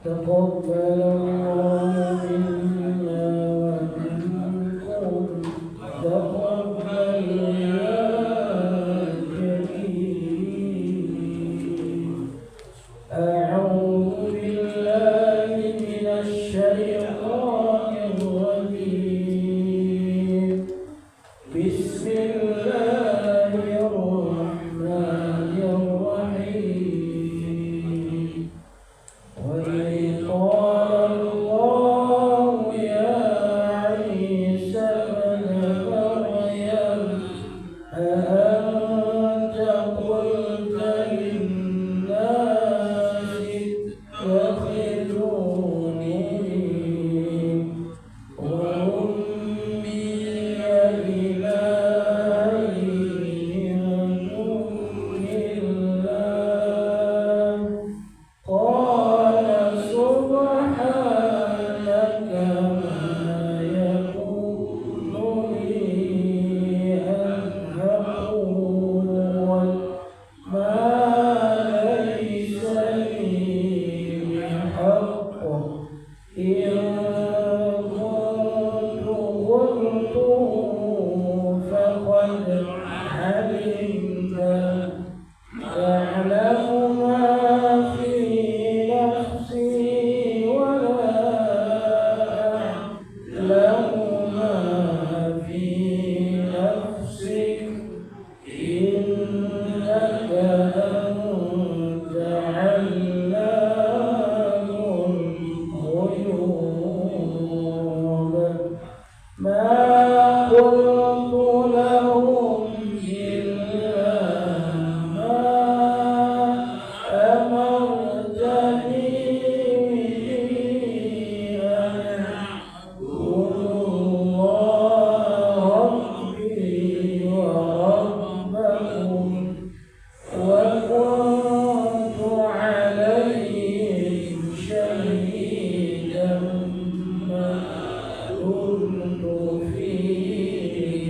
تقبل الله منا ومنكم تقبل يا كريم. أعوذ بالله من الشيطان الرجيم. بسم الله الرحمن الرحيم. وإذ قال الله يا عيسى ابن مريم أأنت قلت للناس اتخذوني وأمي إلهين من دون الله؟ قال سبحانك ما يكون لي أن أقول ما ليس لي بحق. إن كنت قلته فقد علمته. تعلم ما في نفسي ولا أعلم ما في نفسك. إنك أنت علام الغيوب. ما قلت لهم إلا ما أمرتني أن أعبد الله ربي وربكم وكنت عليهم شهيدا ما دمت فيهم.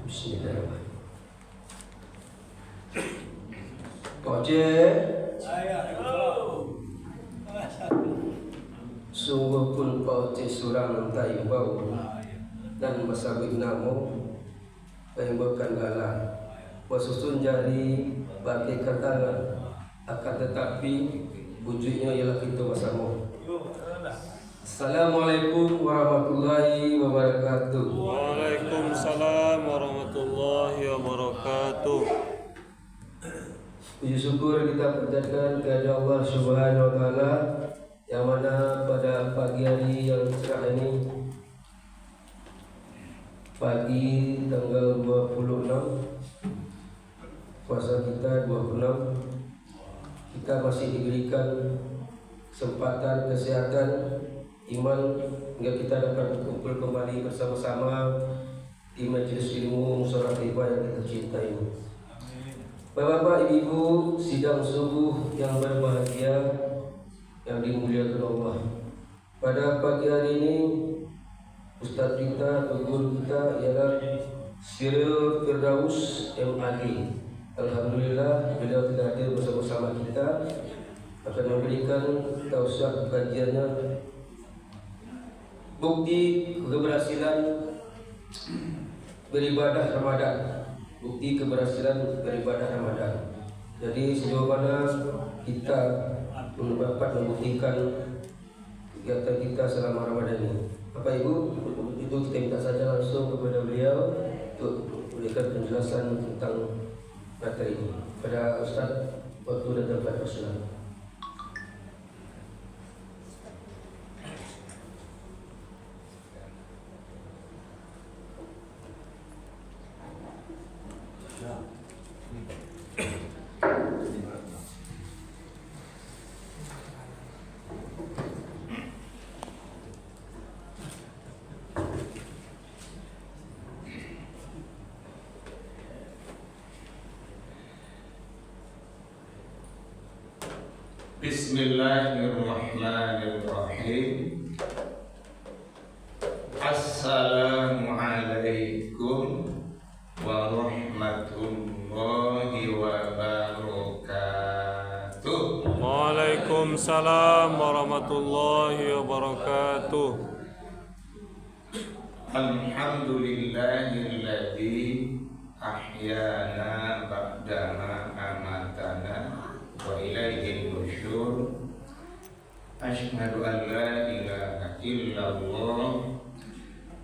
Bismillahirrahmanirrahim. Oje sungguh pun oje surang tayu bau dan masabik namo pembakan galah wasusun jari bagi katangan akan tetapi wujudnya ialah kita bersama. Assalamualaikum warahmatullahi wabarakatuh. Waalaikumsalam warahmatullahi wabarakatuh. Puji syukur kita panjatkan kepada Allah Subhanahu wa taala yang mana pada pagi hari yang cerah ini, pagi tanggal 26 puasa kita 26, kita masih diberikan kesempatan, kesehatan, iman hingga kita dapat berkumpul kembali bersama-sama di majelis ilmu Musyawarah Taibah yang kita cintai ini. Bapak-bapak, ibu-ibu, sidang subuh yang berbahagia yang dimuliakan Allah. Pada pagi hari ini Ustaz kita, guru kita ialah Siril Firdaus MAG. Alhamdulillah beliau tidak hadir bersama-sama kita, akan memberikan tausiah kajiannya bukti keberhasilan beribadah Ramadan. Bukti keberhasilan beribadah Ramadan. Jadi sejauh mana kita dapat membuktikan kegiatan kita selama Ramadan ini. Bapak Ibu, itu kita minta saja langsung kepada beliau untuk memberikan penjelasan tentang materi ini. Pada Ustaz, waktu dan tempat persilakan. Bismillahirrahmanirrahim. Assalamualaikum warahmatullahi wabarakatuh. Waalaikumsalam warahmatullahi wabarakatuh. Alhamdulillahilladzi ahyana ba'dama amatana wa ilaihi nusyur. Asyhadu an la ilaha illallah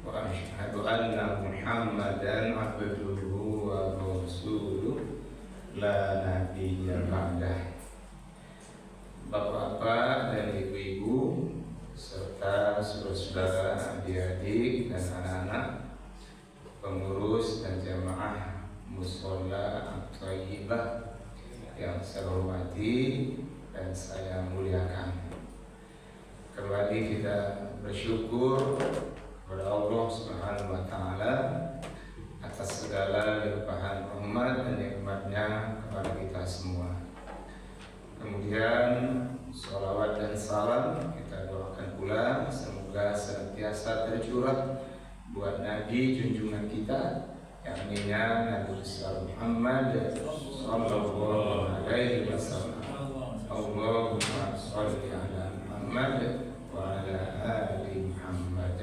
wa asyhadu anna Muhammadan abduhu wa rasuluh la nabiyya ba'dah. Bapak-bapak dan ibu-ibu serta saudara-saudara, adik-adik dan anak-anak, pengurus dan jamaah Mushola At-Thayyibah yang saya hormati dan saya muliakan. Kembali kita bersyukur kepada Allah Subhanahu wa taala atas segala limpahan rahmat dan nikmat-Nya kepada kita semua. Kemudian sholawat dan salam kita doakan pula semoga senantiasa tercurah buat Nabi junjungan kita, yakni Nabi Muhammad sallallahu alaihi wasallam. Allahumma sholli ala Muhammad wa ala ali Muhammad.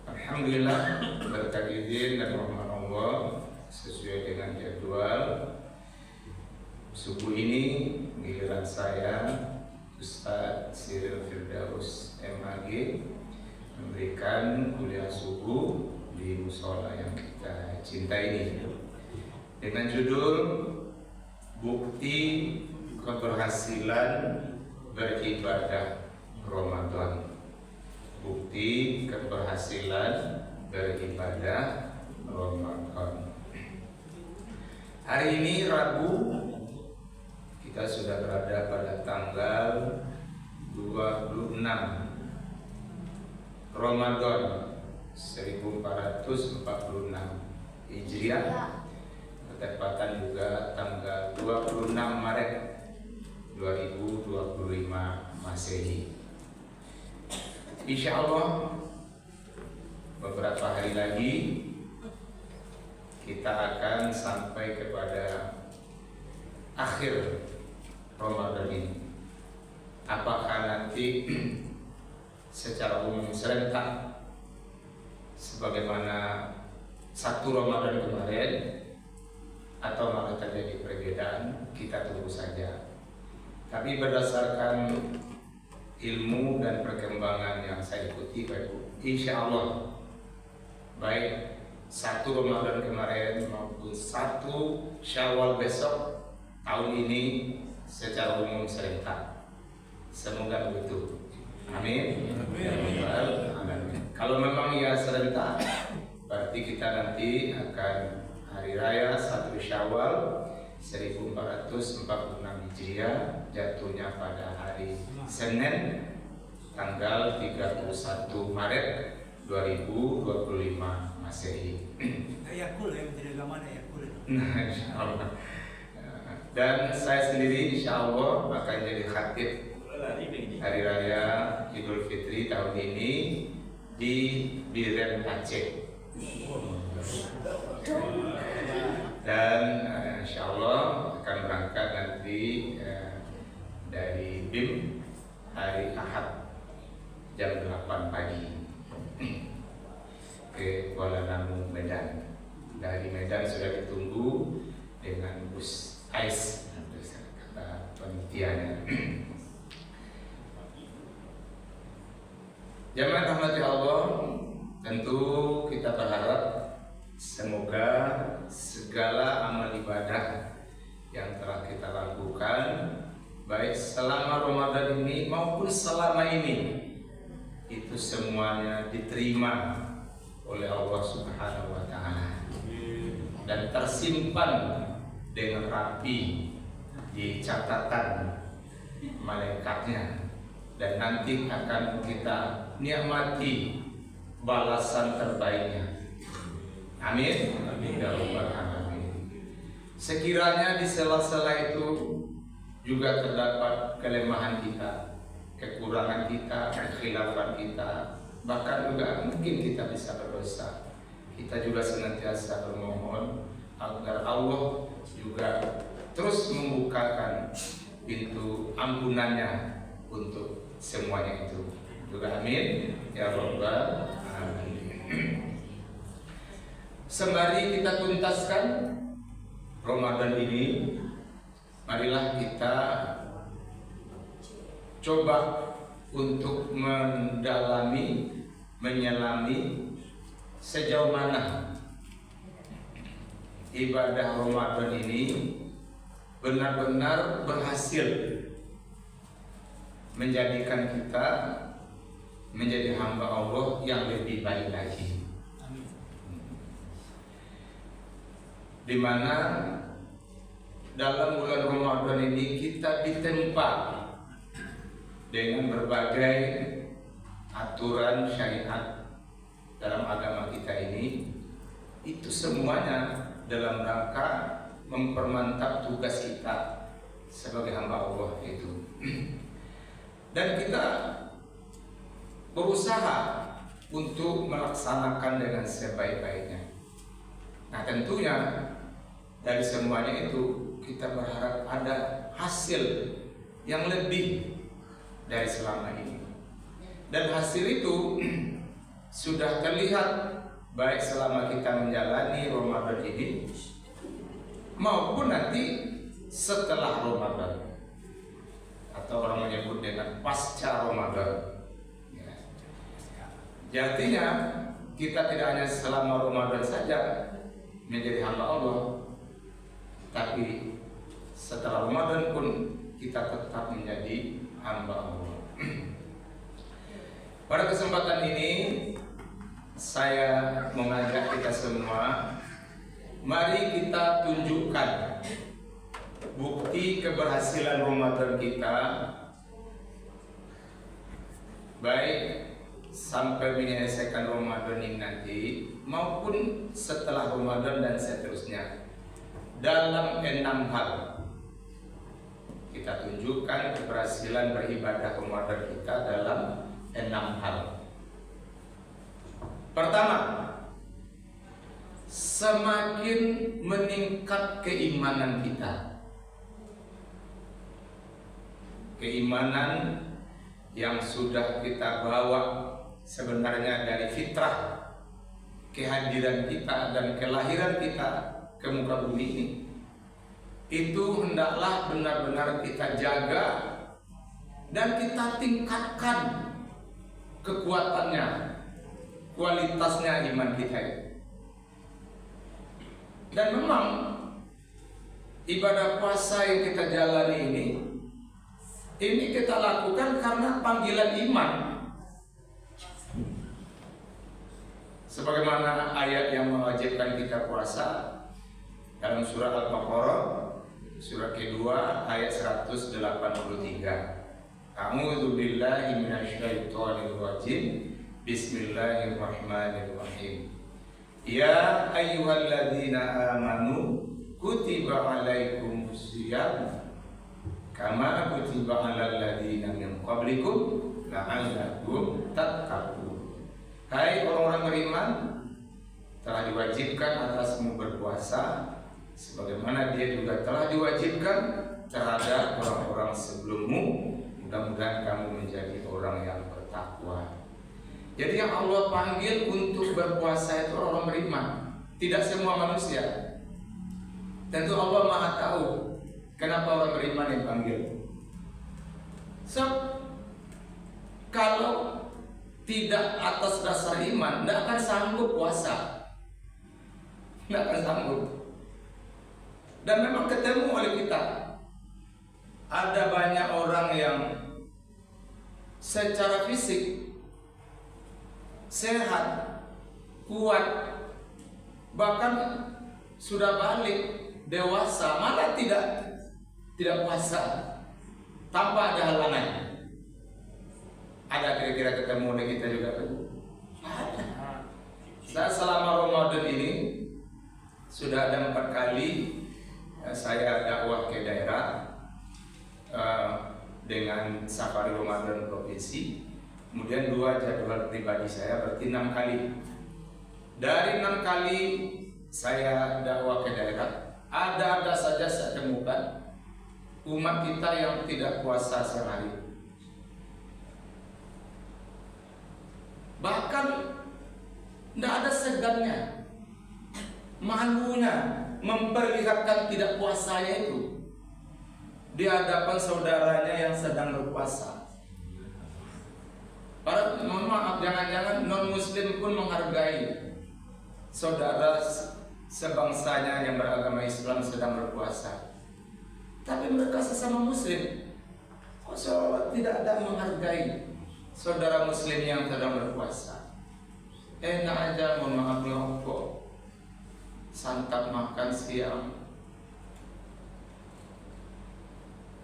Alhamdulillah, berkat izin dan rahmat Allah sesuai dengan jadwal subuh ini giliran saya Ustaz Siril Firdaus MAG memberikan kuliah subuh di mushola yang kita cintai ini dengan judul Bukti Keberhasilan Beribadah Ramadan. Bukti keberhasilan beribadah Ramadan. Hari ini Rabu, kita sudah berada pada tanggal 26 Ramadan 1446 Hijriah, bertepatan juga tanggal 26 Maret 2025 Masehi. Insya Allah beberapa hari lagi kita akan sampai kepada akhir Ramadan ini. Apakah nanti secara umum serentak sebagaimana 1 Ramadan kemarin, atau malah terjadi perbedaan? Kita tunggu saja. Tapi berdasarkan ilmu dan perkembangan yang saya ikuti, insya Allah baik 1 Ramadan kemarin maupun 1 Syawal besok tahun ini secara umum serentak. Semoga begitu. Amin. Amin. Kalau memang ya serentak, berarti kita nanti akan hari raya 1 Syawal 1446 Hijriah jatuhnya pada hari Senin tanggal 31 Maret 2025 Masehi. Yakul yang menjadi agama Yakul. Nah, insyaallah. Dan saya sendiri insyaallah akan jadi khatib hari raya Idul Fitri tahun ini di Biren Aceh. Dan insyaallah akan berangkat nanti dari BIM hari Ahad jam 8 pagi ke Kuala Namu, Medan. Dari Medan sudah ditunggu dengan bus AIS, kata penelitiannya. Jamaah rahmati Allah, tentu kita berharap semoga segala amal ibadah yang telah kita lakukan baik selama Ramadan ini maupun selama ini itu semuanya diterima oleh Allah Subhanahu wa taala dan tersimpan dengan rapi di catatan malaikatnya, dan nanti akan kita nikmati balasan terbaiknya. Amin. Ya Rabbal Alamin. Sekiranya di sela-sela itu juga terdapat kelemahan kita, kekurangan kita, kekhilafan kita, bahkan juga mungkin kita bisa berdosa, kita juga senantiasa bermohon agar Allah juga terus membukakan pintu ampunannya untuk semuanya itu. Juga amin ya Rabbal Alamin. Sembari kita tuntaskan Ramadan ini, marilah kita coba untuk mendalami, menyelami sejauh mana ibadah Ramadan ini benar-benar berhasil menjadikan kita menjadi hamba Allah yang lebih baik lagi. Di mana dalam bulan Ramadan ini kita ditempa dengan berbagai aturan syariat dalam agama kita ini, itu semuanya dalam rangka mempermantap tugas kita sebagai hamba Allah itu. Dan kita berusaha untuk melaksanakan dengan sebaik-baiknya. Nah, tentunya dari semuanya itu kita berharap ada hasil yang lebih dari selama ini. Dan hasil itu sudah terlihat baik selama kita menjalani Ramadan ini maupun nanti setelah Ramadan, atau orang menyebut dengan pasca Ramadan. Artinya kita tidak hanya selama Ramadan saja menjadi hamba Allah, tapi setelah Ramadan pun kita tetap menjadi hamba Allah. Pada kesempatan ini saya mengajak kita semua, mari kita tunjukkan bukti keberhasilan Ramadan kita, baik sampai menyelesaikan Ramadan ini nanti maupun setelah Ramadan dan seterusnya, dalam 6 hal. Kita tunjukkan keberhasilan beribadah Ramadan kita dalam 6 hal. Pertama, semakin meningkat keimanan kita. Keimanan yang sudah kita bawa sebenarnya dari fitrah kehadiran kita dan kelahiran kita ke muka bumi ini, itu hendaklah benar-benar kita jaga dan kita tingkatkan kekuatannya, kualitasnya iman kita itu. Dan memang ibadah puasa yang kita jalani ini kita lakukan karena panggilan iman. Sebagaimana ayat yang mewajibkan kita puasa dalam surah Al-Baqarah surah kedua ayat 183. A'udzu billahi minasyaitonir rajim. Bismillahirrahmanirrahim. Ya ayyuhalladzina amanu kutiba alaikumus syiyam kama kutiba alal ladzina min qablikum la'allakum tattaqun. Hai orang-orang beriman, telah diwajibkan atasmu berpuasa sebagaimana dia juga telah diwajibkan terhadap orang-orang sebelummu. Mudah-mudahan kamu menjadi orang yang bertakwa. Jadi yang Allah panggil untuk berpuasa itu orang beriman, tidak semua manusia. Tentu Allah Maha tahu kenapa orang beriman yang panggil. So, kalau tidak atas dasar iman, tidak akan sanggup puasa, tidak akan sanggup. Dan memang ketemu oleh kita, ada banyak orang yang secara fisik sehat, kuat, bahkan sudah balik dewasa, malah tidak puasa tanpa ada halangan. Ada kira-kira ketemu oleh kita juga kan? Ada. Saya selama Ramadan ini sudah ada 4 kali saya dakwah ke daerah dengan safari Ramadan provinsi. Kemudian 2 jadwal pribadi saya, berarti 6 kali. Dari 6 kali saya dakwah ke daerah, ada saja saya temukan umat kita yang tidak puasa sehari. Bahkan tidak ada segannya, malunya memperlihatkan tidak puasanya itu di hadapan saudaranya yang sedang berpuasa. Para mohon maaf, jangan-jangan non muslim pun menghargai saudara sebangsanya yang beragama Islam sedang berpuasa. Tapi mereka sesama muslim kok tidak ada menghargai saudara muslim yang sedang berpuasa. Enak aja mohon maaf ngerokok, santap makan siang.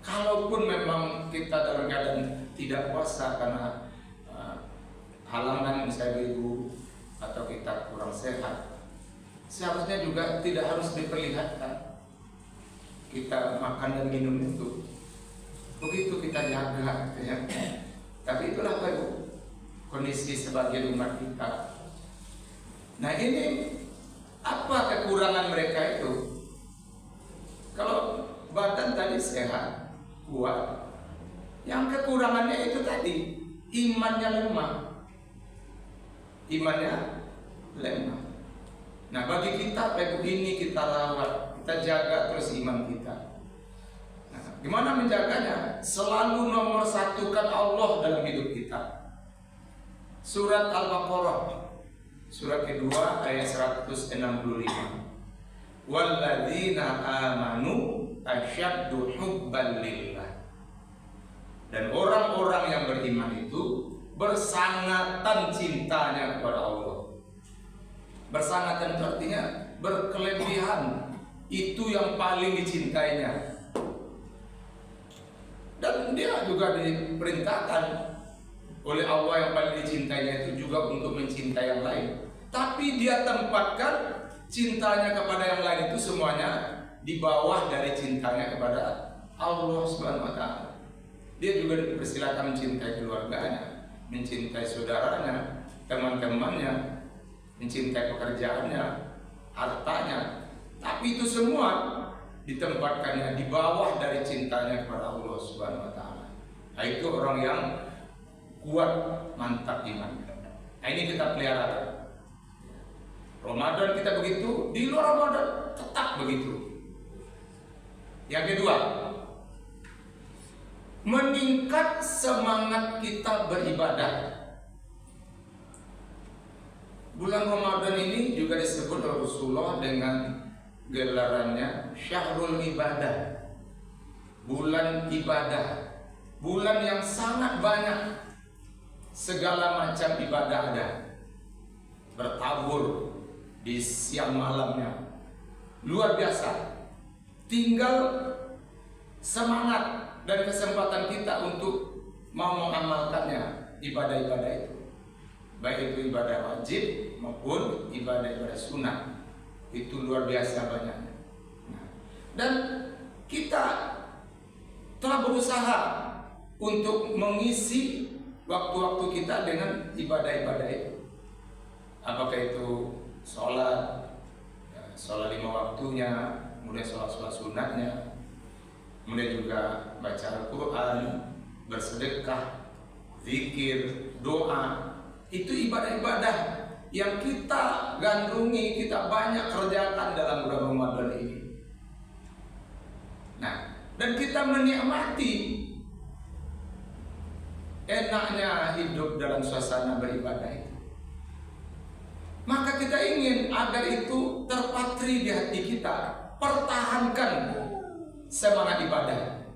Kalaupun memang kita dalam keadaan tidak puasa karena halangan misalnya ibu atau kita kurang sehat, seharusnya juga tidak harus diperlihatkan kita makan dan minum itu. Begitu kita jaga, ya. Tapi itulah kondisi sebagian umat kita. Nah ini apa kekurangan mereka itu? Kalau badan tadi sehat, kuat, yang kekurangannya itu tadi imannya lemah. Imannya lemah. Nah bagi kita ini kita rawat, kita jaga terus iman kita. Nah, gimana menjaganya? Selalu nomor satukan Allah dalam hidup kita. Surat Al-Baqarah surat kedua ayat 165. Walladzina amanu asyaddu hubban lillah. Dan orang-orang yang beriman itu bersangatan cintanya kepada Allah. Bersangatan itu artinya berkelebihan, itu yang paling dicintainya. Dan dia juga diperintahkan oleh Allah yang paling dicintainya itu juga untuk mencintai yang lain. Tapi dia tempatkan cintanya kepada yang lain itu semuanya di bawah dari cintanya kepada Allah Subhanahu wa taala. Dia juga dipersilakan mencintai keluarganya, mencintai saudaranya, teman-temannya, mencintai pekerjaannya, harta Tapi itu semua ditempatkannya di bawah dari cintanya kepada Allah Subhanahu wa taala. Nah, itu orang yang kuat, mantap iman. Nah, ini kita pelihara. Ramadan kita begitu, di luar Ramadan tetap begitu. Yang kedua, meningkat semangat kita beribadah. Bulan Ramadan ini juga disebut oleh Rasulullah dengan gelarannya Syahrul Ibadah, bulan ibadah, bulan yang sangat banyak segala macam ibadah ada, bertabur di siang malamnya, luar biasa. Tinggal semangat dan kesempatan kita untuk mau mengamalkannya, ibadah-ibadah itu, baik itu ibadah wajib maupun ibadah-ibadah sunnah. Itu luar biasa banyaknya. Dan kita telah berusaha untuk mengisi waktu-waktu kita dengan ibadah-ibadah itu. Apakah itu sholat, sholat 5 waktunya, kemudian sholat sunatnya, kemudian juga baca Al-Quran, bersedekah, zikir, doa. Itu ibadah-ibadah yang kita gandrungi, kita banyak kerjakan dalam bulan Ramadan ini. Nah, dan kita menikmati enaknya hidup dalam suasana beribadah itu. Maka kita ingin agar itu terpatri di hati kita. Pertahankan semangat ibadah.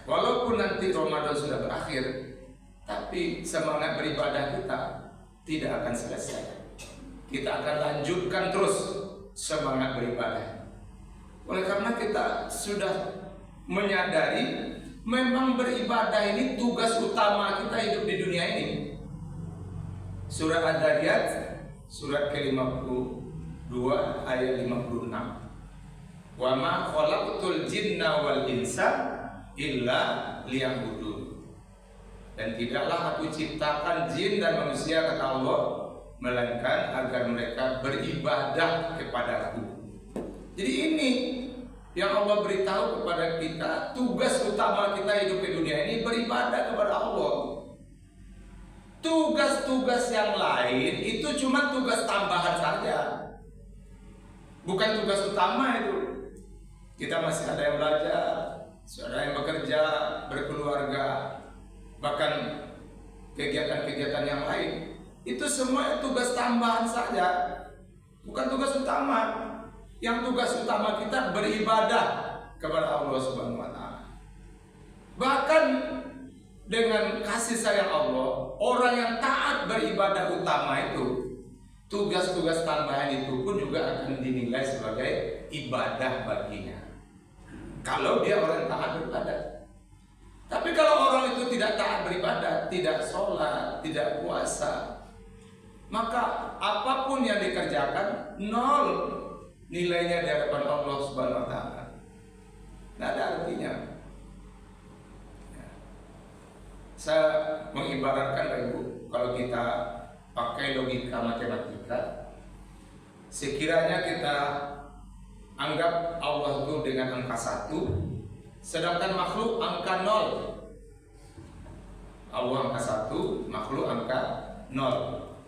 Walaupun nanti Ramadan sudah berakhir, tapi semangat beribadah kita tidak akan selesai. Kita akan lanjutkan terus semangat beribadah. Oleh karena kita sudah menyadari memang beribadah ini tugas utama kita hidup di dunia ini. Surat Ad-Dariyat surat ke-52 ayat 56. Wa ma khalaqtul jinna wal insa illa liya'budun. Dan tidaklah aku ciptakan jin dan manusia, kata Allah, melainkan agar mereka beribadah kepadaku. Jadi ini yang Allah beritahu kepada kita, tugas utama kita hidup di dunia ini beribadah kepada Allah. Tugas-tugas yang lain itu cuma tugas tambahan saja, bukan tugas utama itu. Kita masih ada yang belajar, ada yang bekerja, berkeluarga, bahkan kegiatan-kegiatan yang lain. Itu semua tugas tambahan saja, bukan tugas utama. Yang tugas utama kita beribadah kepada Allah Subhanahu wa taala. Bahkan dengan kasih sayang Allah, orang yang taat beribadah utama itu, tugas-tugas tambahan itu pun juga akan dinilai sebagai ibadah baginya, kalau dia orang taat beribadah. Tapi kalau orang itu tidak taat beribadah, tidak sholat, tidak puasa, maka apapun yang dikerjakan nol nilainya di hadapan Allah Subhanahu wa taala. Tidak ada artinya. Saya mengibaratkan, Ibu, kalau kita pakai logika matematika, sekiranya kita anggap Allah itu dengan angka 1, sedangkan makhluk angka 0. Allah angka 1, makhluk angka 0.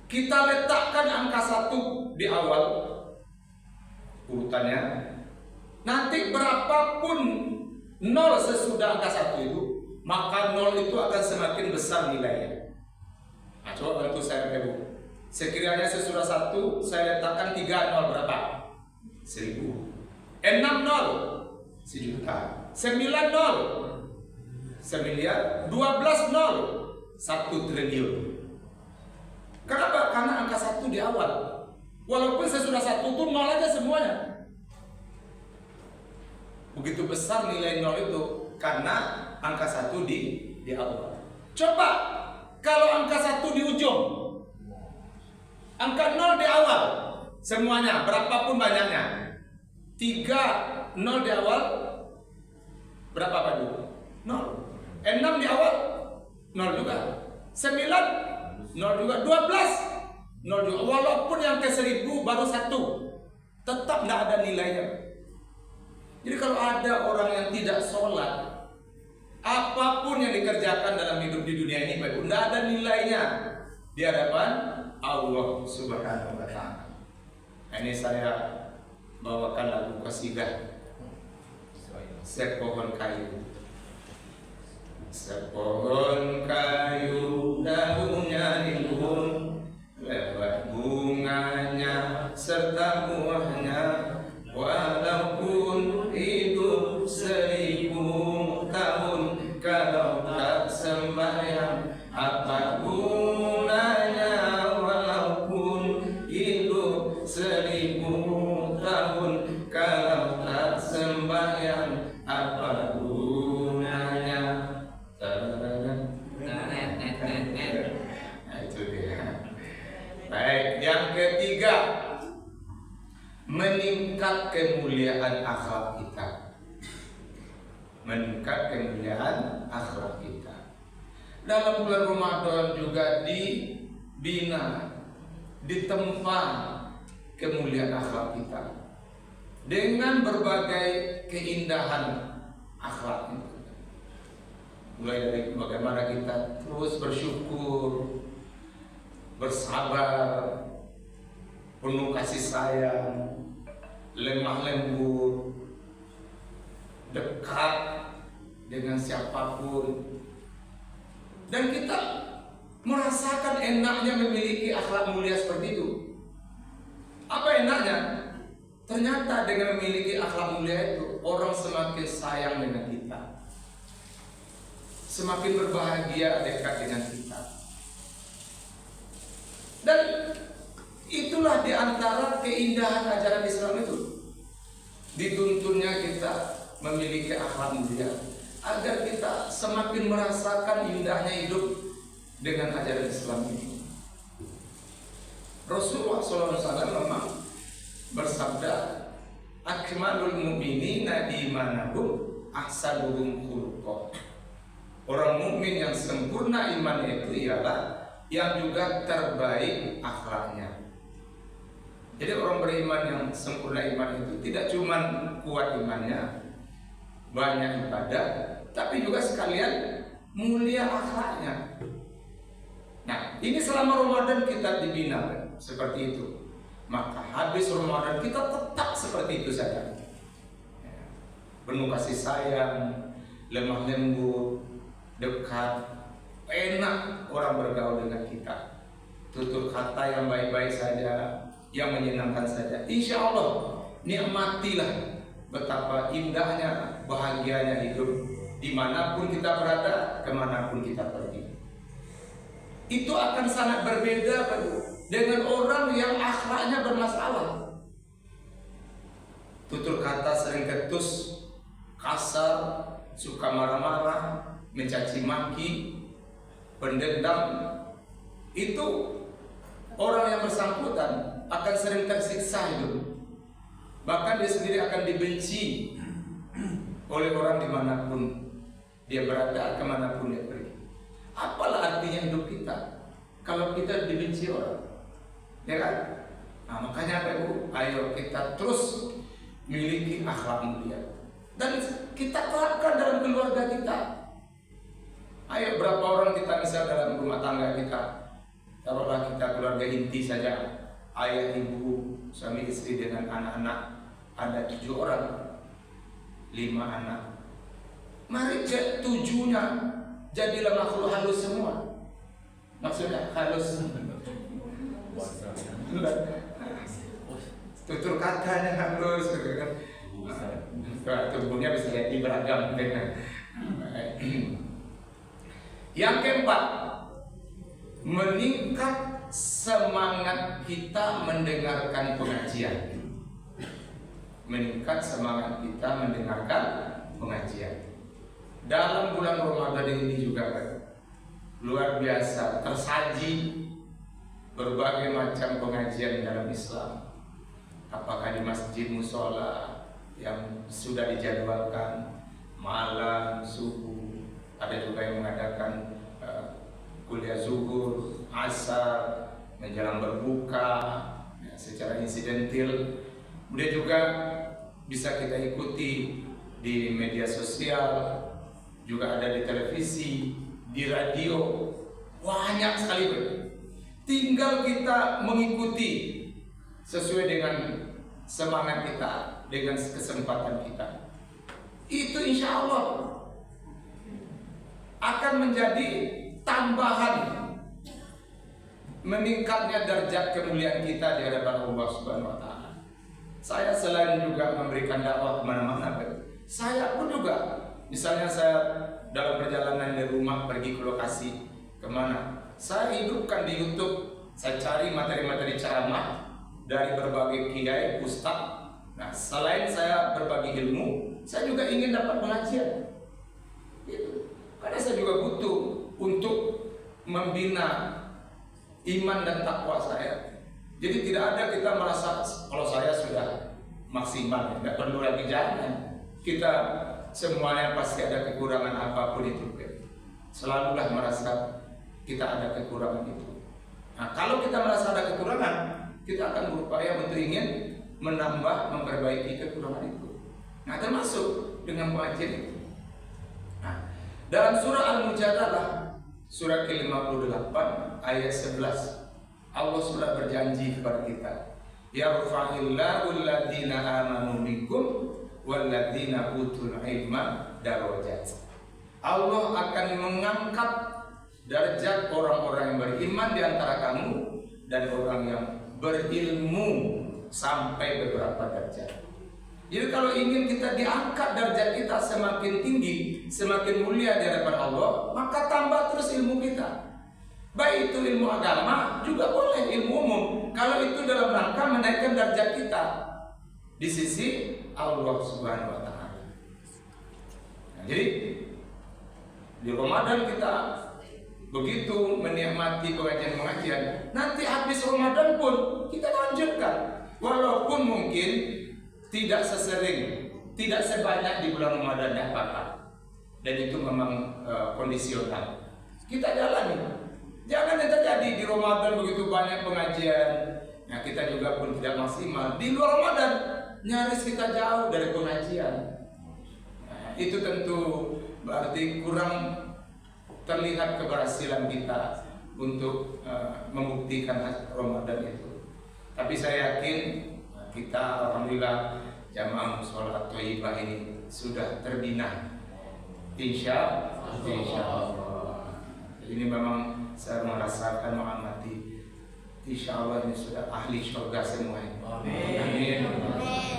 Kita letakkan angka 1 di awal urutannya. Nanti berapapun 0 sesudah angka 1 itu, maka 0 itu akan semakin besar nilainya. Nah, coba bantu saya, Ibu. Sekiranya sesudah 1 saya letakkan 3 0, berapa? 1000. 6 0, 1 juta. 9 0, 1 miliar. 12 0, 1 triliun. Kenapa? Karena angka 1 di awal. Walaupun sesudah 1 itu 0 aja semuanya. Begitu besar nilai 0 itu karena angka 1 di awal. Coba kalau angka 1 di ujung, angka 0 di awal, semuanya berapapun banyaknya. 3 0 di awal, berapa Pak Du? 0. 6 di awal, 0 juga. 9 0 juga. 12 0 juga. Walaupun yang ke 1000 baru 1, tetap tidak ada nilainya. Jadi kalau ada orang yang tidak sholat, apapun yang dikerjakan dalam hidup di dunia ini baik, tidak ada nilainya di hadapan Allah Subhanahu wa Ta'ala. Ini saya bawakan lagu qasidah Sepohon Kayu. Sepohon kayu daunnya rimbun, lewat bunganya serta buahnya, walaupun hidup 1000 tahun, kalau tak sembahyang apa gunanya? Walaupun hidup 1000 tahun, kalau tak sembahyang apa gunanya? Nah, itu dia. Baik, yang ketiga, meningkat kemuliaan akhlak kita. Meningkat kemuliaan akhlak kita. Dalam bulan Ramadan juga dibina, ditempa kemuliaan akhlak kita dengan berbagai keindahan akhlak itu. Mulai dari bagaimana kita terus bersyukur, bersabar, penuh kasih sayang, lemah lembut, dekat dengan siapapun, dan kita merasakan enaknya memiliki akhlak mulia seperti itu. Apa enaknya? Ternyata dengan memiliki akhlak mulia itu, orang semakin sayang dengan kita, semakin berbahagia dekat dengan kita. Dan itulah diantara keindahan ajaran Islam itu. Dituntunnya kita memiliki akhlak mulia agar kita semakin merasakan indahnya hidup dengan ajaran Islam ini. Rasulullah SAW memang bersabda, akmalul mu'minina imanahum ahsanuhum khuluqa. Orang mukmin yang sempurna iman itu ialah yang juga terbaik akhlaknya. Jadi orang beriman yang sempurna iman itu tidak cuma kuat imannya, banyak ibadah, tapi juga sekalian mulia akhlaknya. Nah, ini selama Ramadan kita dibina seperti itu. Maka habis Ramadan kita tetap seperti itu saja. Penuh kasih sayang, lemah lembut, dekat, enak orang bergaul dengan kita. Tutur kata yang baik-baik saja, yang menyenangkan saja. Insya Allah nikmatilah betapa indahnya, bahagianya hidup dimanapun kita berada, kemanapun kita pergi. Itu akan sangat berbeda dengan orang yang akhlaknya bermasalah. Tutur kata sering ketus, kasar, suka marah-marah, mencaci maki, pendendam. Itu orang yang bersangkutan akan sering tersiksa hidup. Bahkan dia sendiri akan dibenci oleh orang dimanapun dia berada, kemanapun dia pergi. Apalah artinya hidup kita kalau kita dibenci orang, ya kan? Nah, makanya Bapak Ibu, ayo kita terus miliki akhlak mulia dan kita terapkan dalam keluarga kita. Ayo, berapa orang kita misal dalam rumah tangga kita, taruhlah kita keluarga inti saja, ayah, ibu, suami istri dengan anak-anak, ada 7 orang, 5 anak. Mari ke-7-nya jadilah makhluk halus semua. Maksudnya halus, tutur katanya halus, tubuhnya bisa jadi beragam. Yang keempat, meningkat semangat kita mendengarkan pengajian. Meningkat semangat kita mendengarkan pengajian. Dalam bulan Ramadan ini juga luar biasa tersaji berbagai macam pengajian dalam Islam. Apakah di masjid musola yang sudah dijadwalkan malam, subuh, ada juga yang mengadakan kuliah zuhur, asar, menjelang berbuka, secara insidentil. Kemudian juga bisa kita ikuti di media sosial, juga ada di televisi, di radio, banyak sekali. Tinggal kita mengikuti sesuai dengan semangat kita, dengan kesempatan kita. Itu insya Allah akan menjadi tambahan meningkatnya derajat kemuliaan kita di hadapan Allah Subhanahu wa taala. Saya selain juga memberikan dakwah kemana-mana, saya pun juga, misalnya saya dalam perjalanan dari rumah pergi ke lokasi kemana, saya hidupkan di YouTube, saya cari materi-materi ceramah dari berbagai kiai, ustaz. Nah, selain saya berbagi ilmu, saya juga ingin dapat pengajian. Itu. Karena saya juga butuh untuk membina iman dan takwa saya. Jadi tidak ada kita merasa kalau saya sudah maksimal, tidak perlu lagi, jangan. Kita semuanya pasti ada kekurangan apapun itu. Selalulah merasa kita ada kekurangan itu. Nah, kalau kita merasa ada kekurangan, kita akan berupaya untuk ingin menambah, memperbaiki kekurangan itu. Nah, termasuk dengan pengajian itu. Nah, dalam surah Al-Mujadalah, surah ke-58 ayat 11, Allah sudah berjanji kepada kita, yarfa'illahu alladhina amanu minkum walladhina utul ilma darajat. Allah akan mengangkat derajat orang-orang yang beriman di antara kamu dan orang yang berilmu sampai beberapa derajat. Jadi kalau ingin kita diangkat derajat kita semakin tinggi, semakin mulia di hadapan Allah, maka tambah terus ilmu kita. Baik itu ilmu agama, juga boleh ilmu umum, kalau itu dalam rangka menaikkan derajat kita di sisi Allah Subhanahu wa taala. Nah, jadi di Ramadan kita begitu menikmati pengajian-pengajian, nanti habis Ramadan pun kita lanjutkan, walaupun mungkin tidak sesering, tidak sebanyak di bulan Ramadan, tidak apa-apa. Dan itu memang kondisional. Kita jalani. Jangan yang terjadi di Ramadan begitu banyak pengajian, nah kita juga pun tidak maksimal. Di luar Ramadan nyaris kita jauh dari pengajian. Nah, itu tentu berarti kurang terlihat keberhasilan kita untuk membuktikan Ramadan itu. Tapi saya yakin kita alhamdulillah jamaah sholat thayyibah ini sudah terbina. Insya Allah. Ini memang saya merasakan, mengamati. Insya Allah ini sudah ahli surga semuanya. Amin.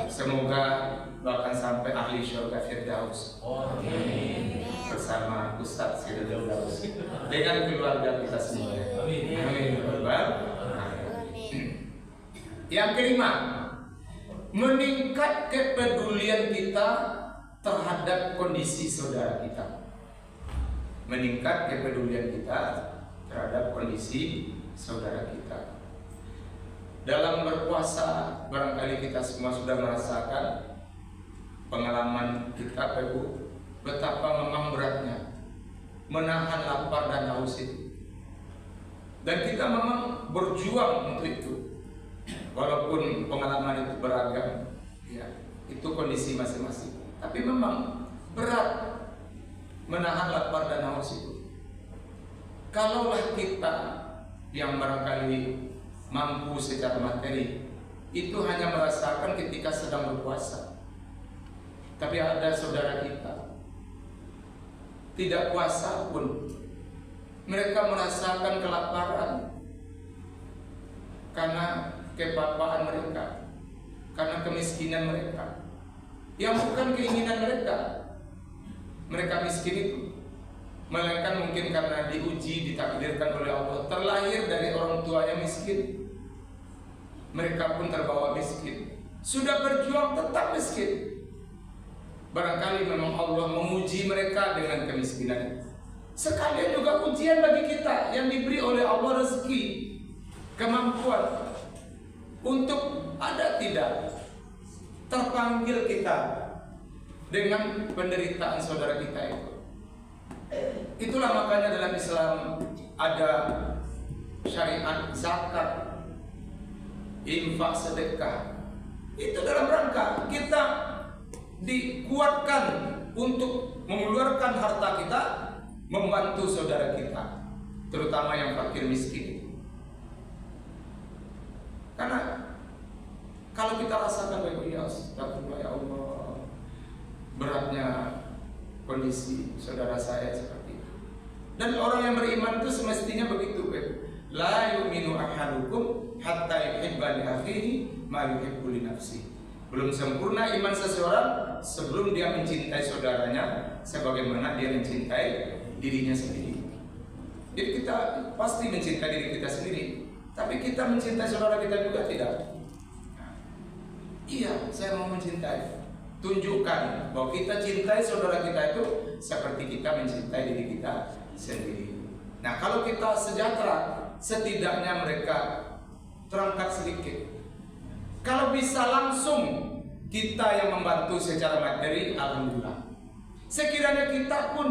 Semoga bahkan sampai ahli surga Firdaus. Amin. Bersama Ustaz Firdaus dengan keluarga kita semua. Amin. Yang kelima, meningkat kepedulian kita terhadap kondisi saudara kita. Meningkat kepedulian kita terhadap kondisi saudara kita. Dalam berpuasa, barangkali kita semua sudah merasakan pengalaman kita, Ibu, betapa memang beratnya menahan lapar dan haus itu. Dan kita memang berjuang untuk itu. Walaupun pengalaman itu beragam, ya, itu kondisi masing-masing. Tapi memang berat menahan lapar dan haus itu. Kalaulah kita yang barangkali mampu secara materi itu hanya merasakan ketika sedang berpuasa. Tapi ada saudara kita tidak puasa pun mereka merasakan kelaparan karena kebapaan mereka, karena kemiskinan mereka, yang bukan keinginan mereka. Mereka miskin itu, melainkan mungkin karena diuji, ditakdirkan oleh Allah, terlahir dari orang tuanya miskin. Mereka pun terbawa miskin, sudah berjuang tetap miskin. Barangkali memang Allah menguji mereka dengan kemiskinan. Sekalian juga ujian bagi kita yang diberi oleh Allah rezeki, kemampuan untuk ada tidak terpanggil kita dengan penderitaan saudara kita itu. Itulah makanya dalam Islam ada syariat zakat, infak, sedekah. Itu dalam rangka kita dikuatkan untuk mengeluarkan harta kita, membantu saudara kita, terutama yang fakir miskin. Karena kalau kita rasakan ya astagfirullah ya Allah, beratnya kondisi saudara saya seperti itu. Dan orang yang beriman itu semestinya begitu, la yu'minu ahadukum hatta yuhibba li akhihi ma yuhibbu li nafsihi. Belum sempurna iman seseorang sebelum dia mencintai saudaranya sebagaimana dia mencintai dirinya sendiri. Jadi kita pasti mencintai diri kita sendiri, tapi kita mencintai saudara kita juga tidak. Iya, saya mau mencintai. Tunjukkan bahwa kita cintai saudara kita itu seperti kita mencintai diri kita sendiri. Nah, kalau kita sejahtera, setidaknya mereka terangkat sedikit. Kalau bisa langsung kita yang membantu secara materi, alhamdulillah. Sekiranya kita pun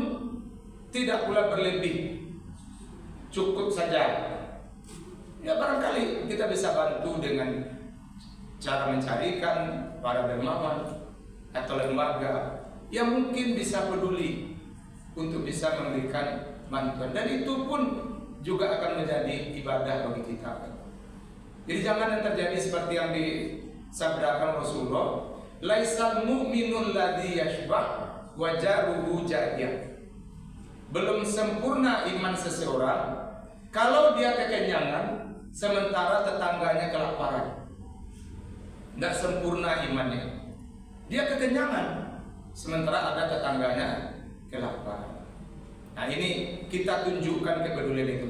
tidak pula berlebih, cukup saja. Ya barangkali kita bisa bantu dengan cara mencarikan para dermawan atau lembaga yang mungkin bisa peduli untuk bisa memberikan bantuan, dan itu pun juga akan menjadi ibadah bagi kita. Jadi jangan yang terjadi seperti yang disabdakan Rasulullah, laisal mu'minul ladzi yashbah wa jaruhu ja'iyah. Belum sempurna iman seseorang kalau dia kekenyangan sementara tetangganya kelaparan. Tidak sempurna imannya. Dia kekenyangan sementara ada tetangganya kelaparan. Nah, ini kita tunjukkan kepedulian itu.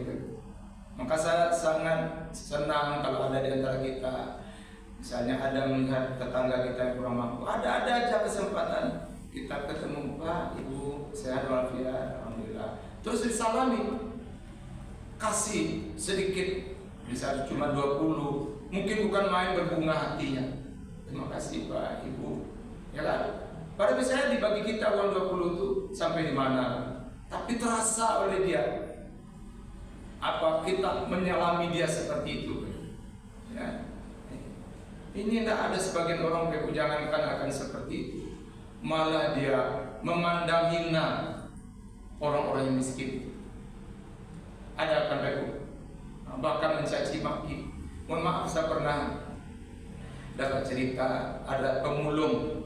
Maka saya sangat senang kalau ada di antara kita, misalnya ada melihat tetangga kita yang kurang mampu, ada aja kesempatan kita ketemu, Pak, Ibu, sehat walafiat, alhamdulillah. Terus disalami, kasih sedikit, misalnya cuma 20, mungkin bukan main berbunga hatinya. Terima kasih Pak, Ibu, ya kan? Pada misalnya dibagi kita uang 20 itu sampai di mana? Tapi terasa oleh dia. Apa kita menyalami dia seperti itu? Ya. Ini tidak ada sebagian orang jangankan akan seperti itu, malah dia memandang hina orang-orang yang miskin. Ada kan bahkan mencaci maki. Mohon maaf, saya pernah dapat cerita ada pemulung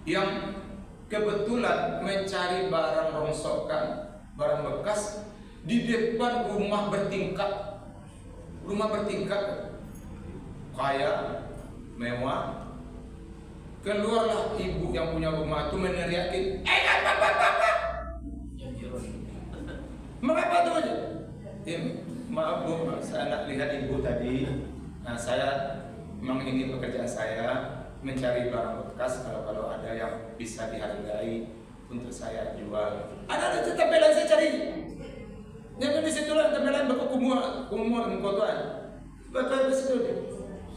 yang kebetulan mencari barang rongsokan, barang bekas di depan rumah bertingkat, kaya, mewah. Keluarlah ibu yang punya rumah itu meneriakin, bapak, mengapa tuh aja? Maaf Bu, saya nak lihat ibu tadi. Nah, saya memang ini pekerjaan saya, mencari barang bekas, kalau ada yang bisa dihargai untuk saya jual. Ada tempelan saya cari. Yang di situlah tempelan bapak kumuh mengkotoan. Bapak di situ.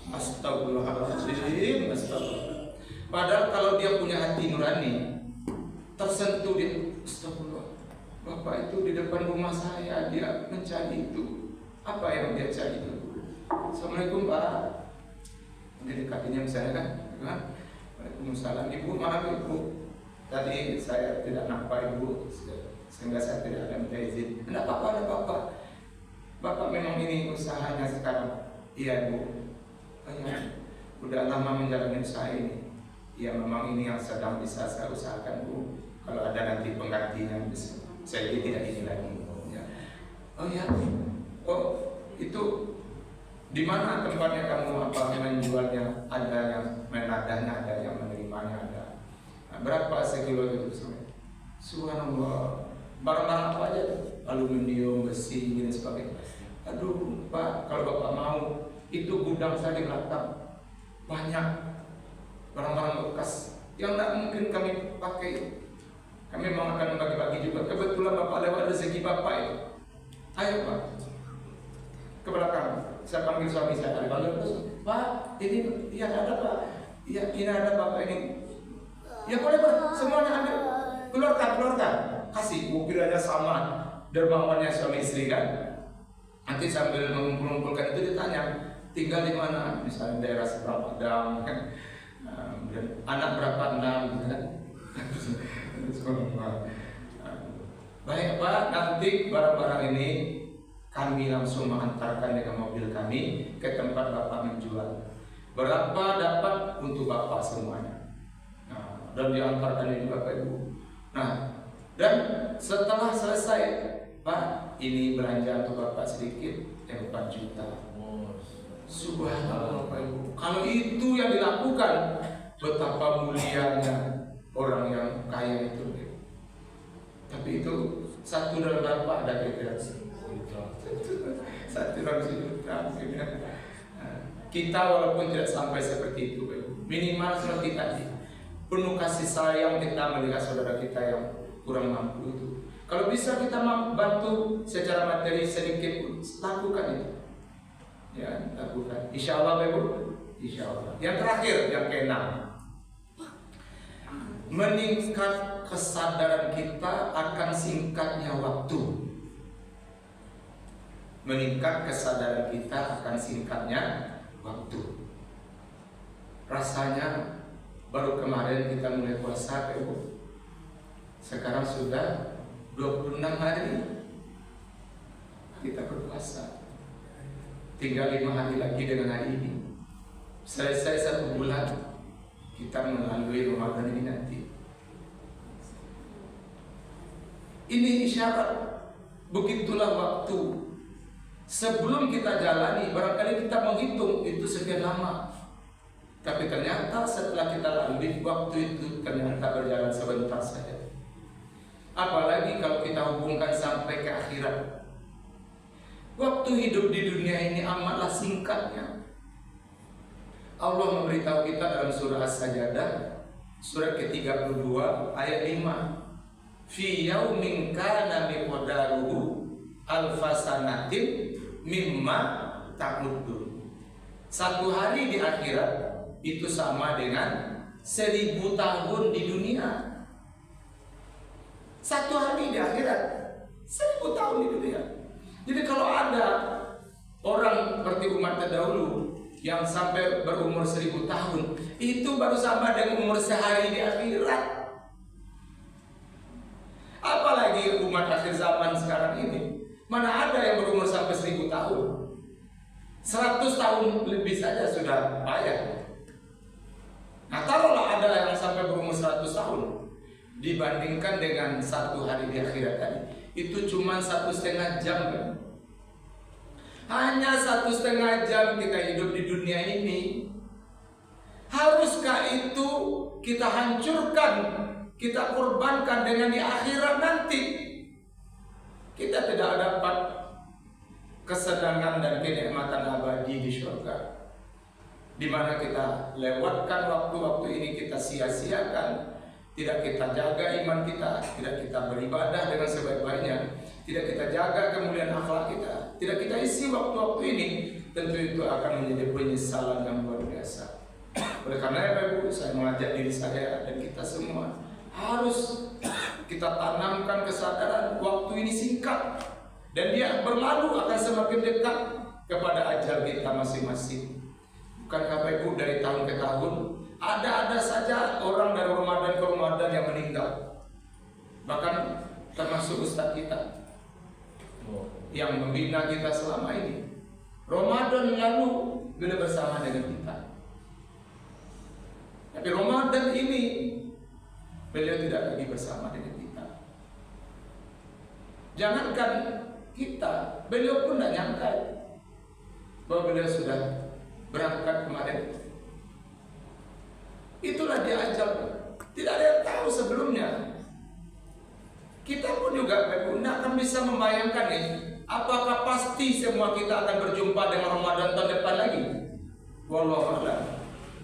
Astagfirullahaladzim, astagfirullah. Padahal kalau dia punya hati nurani, tersentuh dia, astagfirullah. Bapak itu di depan rumah saya, dia mencari itu. Apa yang dia cari itu? Assalamualaikum Pak. Mendekatinya misalnya kan? Waalaikumsalam. Ibu, maaf Ibu, tadi saya tidak nampak Ibu, sehingga saya tidak ada minta izin. Tidak apa-apa. Bapak memang ini usahanya sekarang. Iya Bu. Ya, udah lama menjalani usaha ini. Ya memang ini yang sedang bisa saya usahakan Bu. Kalau ada nanti penggantinya, saya tidak ini lagi. Ya. Oh ya. Oh itu di mana tempatnya kamu menjualnya? Ada yang menadahnya, ada yang menerimanya, ada. Nah, berapa sekilo itu? Subhanallah. Barang-barang apa aja? Aluminium, besi, dan sebagainya. Aduh Pak, kalau Bapak mau, itu gudang saya di belakang banyak barang-barang bekas yang tidak mungkin kami pakai. Kami memang akan bagi-bagi juga. Kebetulan Bapak lewat rezeki Bapak ya. Ayo Pak, ke belakang. Saya panggil suami saya, dipanggil terus, Pak, ini ya ada Pak, ya ini ada Bapak ini. Ya boleh Pak, semuanya ambil, keluarkan, kasih. Kiranya sama dermawannya suami istri kan. Nanti sambil mengumpul-ngumpulkan itu ditanya, tinggal di mana, misalnya daerah seberang Padang, kan, dan anak berapa 6 gitu kan. Baik Pak, nanti barang-barang ini kami langsung mengantarkan dengan mobil kami ke tempat Bapak menjual. Berapa dapat untuk Bapak semuanya? Nah, dan diantarkan juga Bapak Ibu. Nah, dan setelah selesai, Pak, ini belanja untuk Bapak sedikit, 4 juta. Subhanallah Bapak Ibu. Kalau itu yang dilakukan, betapa mulianya orang yang kaya itu. Tapi itu satu dalam berapa ada kira-kira? Satu dalam sejuta. Kita walaupun tidak sampai seperti itu, minimal seperti tadi, penuh kasih sayang kita melihat saudara kita yang kurang mampu itu. Kalau bisa kita bantu secara materi sedikit, lakukan itu. Ya, lakukan. Insya Allah, Ibu. Insya Allah. Yang terakhir, yang keenam, meningkat kesadaran kita akan singkatnya waktu. Meningkat kesadaran kita akan singkatnya waktu. Rasanya baru kemarin kita mulai puasa, Ibu. Sekarang sudah 26 hari kita berpuasa. Tinggal 5 hari lagi dengan hari ini. Selesai 1 bulan kita melalui Ramadan ini nanti. Ini isyarat. Begitulah waktu. Sebelum kita jalani, barangkali kita menghitung itu sekian lama. Tapi ternyata setelah kita lalui, waktu itu ternyata berjalan sebentar saja. Apalagi kalau kita hubungkan sampai ke akhirat. Waktu hidup di dunia ini amatlah singkatnya. Allah memberitahu kita dalam surah As-Sajdah, surat ke-32 ayat 5. Fi yaumin kana miqdaruhu alfasanatin mimma ta'udun. 1 hari di akhirat itu sama dengan 1000 tahun di dunia. 1 hari di akhirat 1000 tahun di dunia. Jadi kalau ada orang seperti umat terdahulu yang sampai berumur 1000 tahun, itu baru sama dengan umur sehari di akhirat. Apalagi umat akhir zaman sekarang ini, mana ada yang berumur sampai 1000 tahun? 100 tahun lebih saja sudah payah. Nah, taruhlah ada yang sampai berumur 100 tahun, dibandingkan dengan 1 hari di akhirat tadi, itu cuma 1,5 jam kan? Hanya 1,5 jam kita hidup di dunia ini. Haruskah itu kita hancurkan, kita korbankan dengan di akhirat nanti? Kita tidak dapat kesenangan dan kenikmatan abadi di surga, di mana kita lewatkan waktu-waktu ini, kita sia-siakan. Tidak kita jaga iman kita, tidak kita beribadah dengan sebaik-baiknya, tidak kita jaga kemuliaan akhlak kita, tidak kita isi waktu-waktu ini, tentu itu akan menjadi penyesalan yang luar biasa. Oleh karena itu, saya mengajak diri saya dan kita semua harus kita tanamkan kesadaran waktu ini singkat dan dia berlalu akan semakin dekat kepada ajal kita masing-masing. Bukankah Bapak Ibu dari tahun ke tahun ada saja orang dari Ramadan ke Ramadan yang meninggal. Bahkan termasuk ustaz kita yang membina kita selama ini. Ramadan lalu beliau bersama dengan kita. Tapi Ramadan ini beliau tidak lagi bersama dengan kita. Jangankan kita, beliau pun tidak nyangka bahwa beliau sudah berangkat kemarin. Itulah dia ajal. Tidak ada yang tahu sebelumnya. Kita pun juga tidak akan bisa membayangkan nih, apakah pasti semua kita akan berjumpa dengan Ramadan tahun depan lagi? Wallahu a'lam.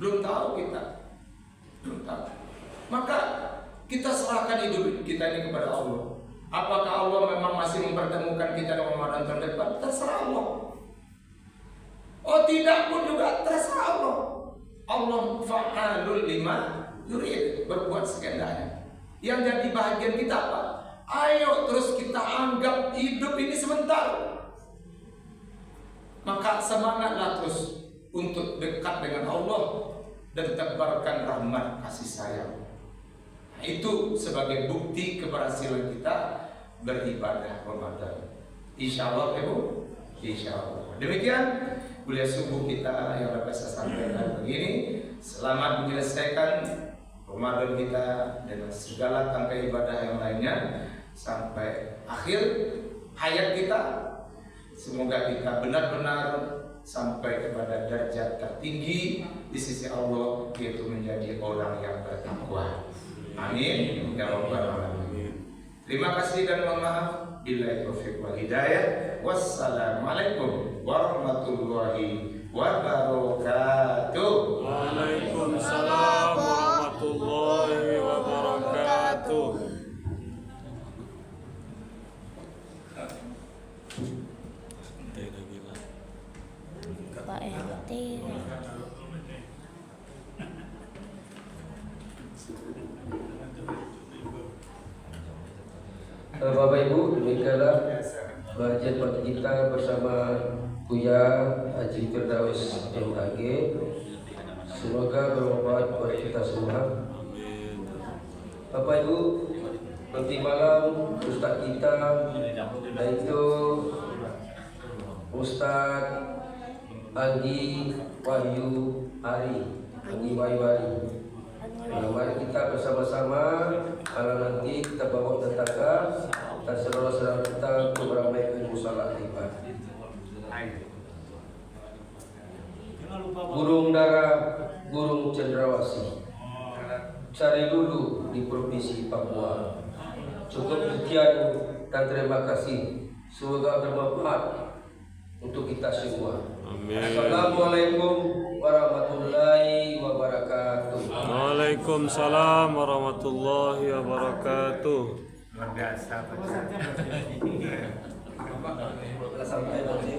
Belum tahu kita. Belum tahu. Maka kita serahkan hidup kita ini kepada Allah. Apakah Allah memang masih mempertemukan kita dengan Ramadan tahun depan? Terserah Allah. Oh tidak pun juga terserah Allah. Allah fa'alul lima yurid, berbuat sekehendaknya. Yang jadi bahagian kita apa? Ayo terus kita anggap hidup ini sebentar. Maka semangatlah terus untuk dekat dengan Allah dan tebarkan rahmat kasih sayang. Nah, itu sebagai bukti keberhasilan kita beribadah Ramadan. Insya Allah, Ibu. Insya Allah. Demikian kuliah subuh kita yang dapat saya sampaikan begini. Selamat menyelesaikan Ramadan kita dengan segala tangkai ibadah yang lainnya sampai akhir hayat kita. Semoga kita benar-benar sampai kepada derajat tertinggi di sisi Allah, yaitu menjadi orang yang bertakwa. Amin ya rabbal alamin. Terima kasih dan mohon maaf. Billahi taufiq wal hidayah. Wassalamualaikum warahmatullahi wabarakatuh. Waalaikumsalam warahmatullahi wabarakatuh. Pak RT. Bapak Ibu, demikianlah kajian pagi kita bersama Buya Haji Firdaus MAG. Semoga bermanfaat buat kita semua. Bapak Ibu, nanti malam Ustaz kita yaitu Ustaz Andi Wahyu Ari. Nah, mari kita bersama-sama kalau nanti kita bawa tetangga dan saudara-saudara kita untuk meramaikan musala tiba. Burung dara, burung cendrawasih, cari dulu di provinsi Papua. Cukup sekian dan terima kasih. Semoga bermanfaat untuk kita semua. Amin. Assalamualaikum warahmatullahi wabarakatuh. Waalaikumsalam warahmatullahi wabarakatuh. Luar biasa. Sampai nanti.